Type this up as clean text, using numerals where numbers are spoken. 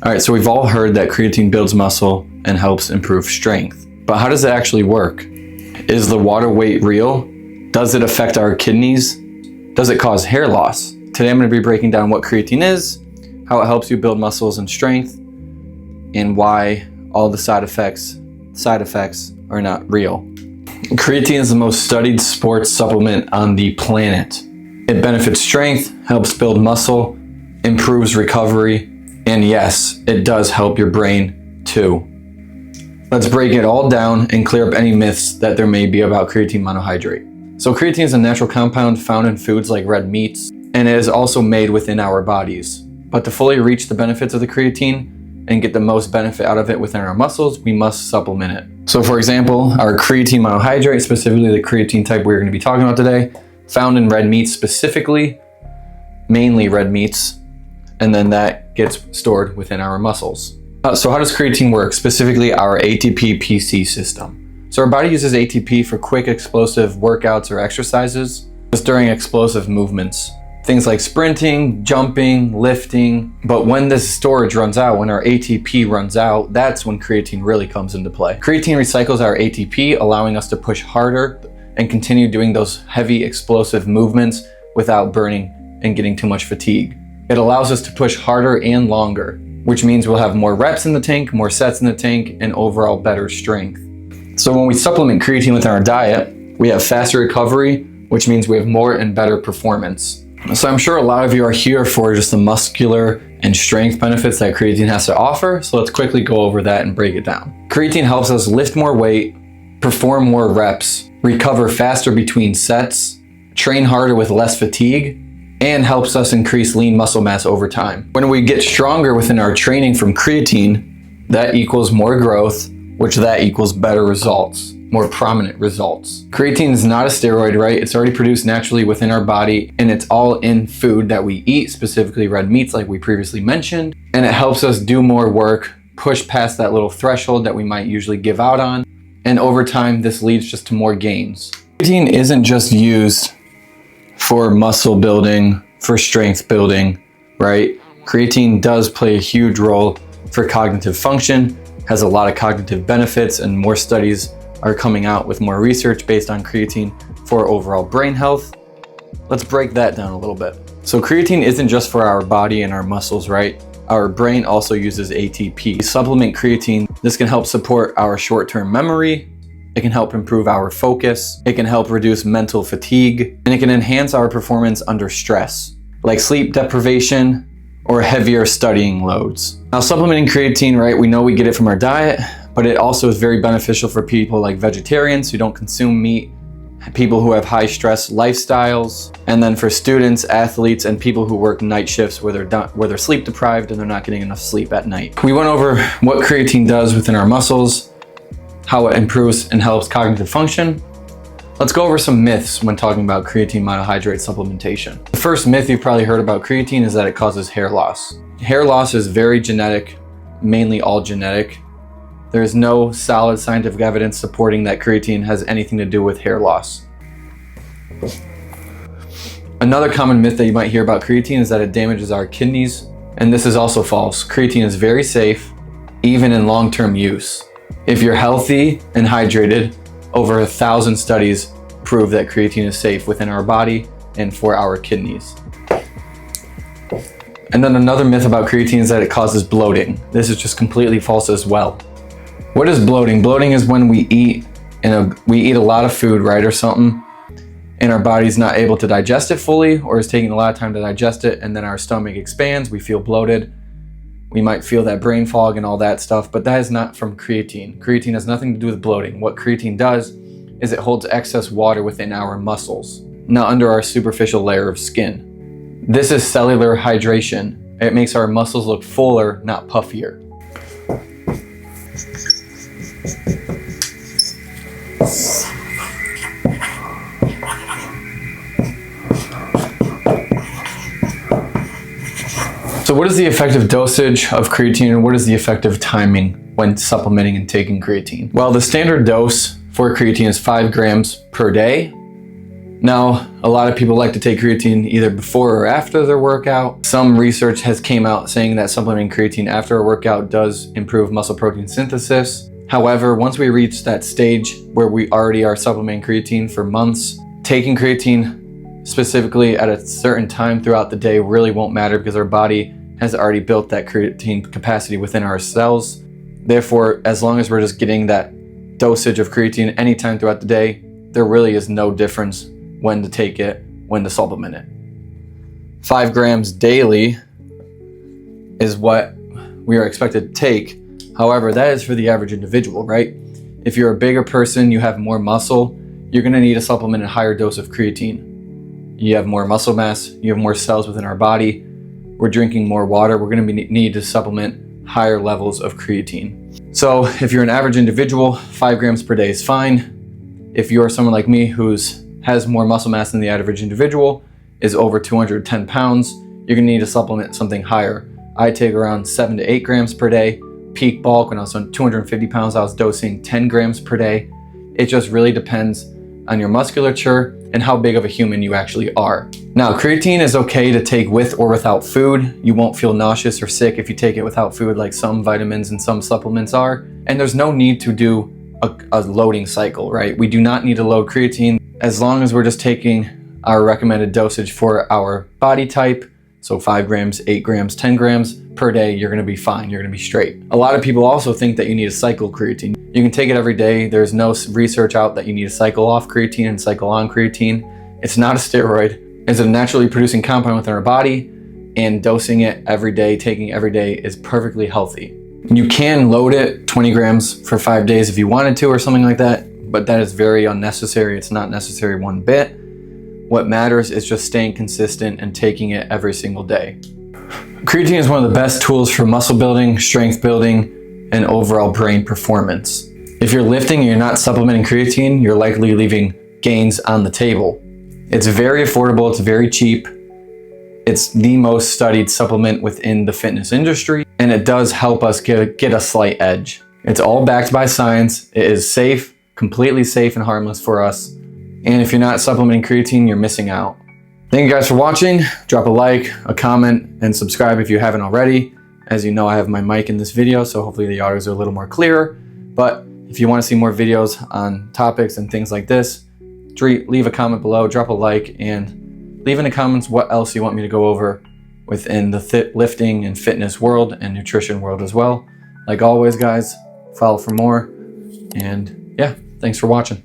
All right, so we've all heard that creatine builds muscle and helps improve strength. But how does it actually work? Is the water weight real? Does it affect our kidneys? Does it cause hair loss? Today I'm going to be breaking down what creatine is, how it helps you build muscles and strength, and why all the side effects are not real. Creatine is the most studied sports supplement on the planet. It benefits strength, helps build muscle, improves recovery, and yes, it does help your brain too. Let's break it all down and clear up any myths that there may be about creatine monohydrate. So creatine is a natural compound found in foods like red meats, and it is also made within our bodies. But to fully reach the benefits of the creatine and get the most benefit out of it within our muscles, we must supplement it. So for example, our creatine monohydrate, specifically the creatine type we're going to be talking about today, found in red meats specifically, mainly red meats, and then that gets stored within our muscles. So how does creatine work? Specifically our ATP-PC system. So our body uses ATP for quick explosive workouts or exercises, just during explosive movements. Things like sprinting, jumping, lifting. But when this storage runs out, when our ATP runs out, that's when creatine really comes into play. Creatine recycles our ATP, allowing us to push harder and continue doing those heavy explosive movements without burning and getting too much fatigue. It allows us to push harder and longer, which means we'll have more reps in the tank, more sets in the tank, and overall better strength. So when we supplement creatine with our diet, we have faster recovery, which means we have more and better performance. So I'm sure a lot of you are here for just the muscular and strength benefits that creatine has to offer, so let's quickly go over that and break it down. Creatine helps us lift more weight, perform more reps, recover faster between sets, train harder with less fatigue, and helps us increase lean muscle mass over time. When we get stronger within our training from creatine, that equals more growth, which that equals better results, more prominent results. Creatine is not a steroid, right? It's already produced naturally within our body, and it's all in food that we eat, specifically red meats like we previously mentioned, and it helps us do more work, push past that little threshold that we might usually give out on, and over time this leads just to more gains. Creatine isn't just used for muscle building, for strength building, right? Creatine does play a huge role for cognitive function, has a lot of cognitive benefits, and more studies are coming out with more research based on creatine for overall brain health. Let's break that down a little bit. So creatine isn't just for our body and our muscles, right? Our brain also uses ATP. Supplement creatine, this can help support our short-term memory. It can help improve our focus, it can help reduce mental fatigue, and it can enhance our performance under stress, like sleep deprivation or heavier studying loads. Now supplementing creatine, right, we know we get it from our diet, but it also is very beneficial for people like vegetarians who don't consume meat, people who have high stress lifestyles, and then for students, athletes, and people who work night shifts where they're sleep deprived and they're not getting enough sleep at night. We went over what creatine does within our muscles, how it improves and helps cognitive function. Let's go over some myths when talking about creatine monohydrate supplementation. The first myth you've probably heard about creatine is that it causes hair loss. Hair loss is very genetic, mainly all genetic. There is no solid scientific evidence supporting that creatine has anything to do with hair loss. Another common myth that you might hear about creatine is that it damages our kidneys, and this is also false. Creatine is very safe, even in long-term use. If you're healthy and hydrated, over 1,000 studies prove that creatine is safe within our body and for our kidneys. And then another myth about creatine is that it causes bloating. This is just completely false as well. What is bloating? Bloating is when we eat a lot of food, right, or something, and our body's not able to digest it fully, or is taking a lot of time to digest it, and then our stomach expands, we feel bloated. We might feel that brain fog and all that stuff, but that is not from creatine. Creatine has nothing to do with bloating. What creatine does is it holds excess water within our muscles, not under our superficial layer of skin. This is cellular hydration. It makes our muscles look fuller, not puffier. So what is the effective dosage of creatine, and what is the effective timing when supplementing and taking creatine? Well, the standard dose for creatine is 5 grams per day, Now, a lot of people like to take creatine either before or after their workout. Some research has came out saying that supplementing creatine after a workout does improve muscle protein synthesis. However, once we reach that stage where we already are supplementing creatine for months, taking creatine specifically at a certain time throughout the day really won't matter because our body has already built that creatine capacity within our cells. Therefore, as long as we're just getting that dosage of creatine anytime throughout the day, there really is no difference when to take it, when to supplement it. 5 grams daily is what we are expected to take. However, that is for the average individual, right? If you're a bigger person, you have more muscle, you're gonna need to supplement a higher dose of creatine. You have more muscle mass, you have more cells within our body, we're drinking more water, we're gonna need to supplement higher levels of creatine. So if you're an average individual, 5 grams per day is fine. If you're someone like me who's has more muscle mass than the average individual, is over 210 pounds, you're gonna need to supplement something higher. I take around 7 to 8 grams per day. Peak bulk, when I was on 250 pounds, I was dosing 10 grams per day. It just really depends on your musculature and how big of a human you actually are. Now, creatine is okay to take with or without food. You won't feel nauseous or sick if you take it without food like some vitamins and some supplements are. And there's no need to do a loading cycle, right? We do not need to load creatine as long as we're just taking our recommended dosage for our body type. So 5 grams, 8 grams, 10 grams per day, you're gonna be fine, you're gonna be straight. A lot of people also think that you need to cycle creatine. You can take it every day. There's no research out that you need to cycle off creatine and cycle on creatine. It's not a steroid. It's a naturally producing compound within our body, and dosing it every day, taking it every day is perfectly healthy. You can load it 20 grams for 5 days if you wanted to or something like that, but that is very unnecessary. It's not necessary one bit. What matters is just staying consistent and taking it every single day. Creatine is one of the best tools for muscle building, strength building, and overall brain performance. If you're lifting and you're not supplementing creatine, you're likely leaving gains on the table. It's very affordable, it's very cheap. It's the most studied supplement within the fitness industry, and it does help us get a slight edge. It's all backed by science. It is safe, completely safe and harmless for us. And if you're not supplementing creatine, you're missing out. Thank you guys for watching. Drop a like, a comment, and subscribe if you haven't already. As you know, I have my mic in this video, so hopefully the audios are a little more clear. But if you want to see more videos on topics and things like this, leave a comment below, drop a like, and leave in the comments what else you want me to go over within the lifting and fitness world and nutrition world as well. Like always, guys, follow for more. And yeah, thanks for watching.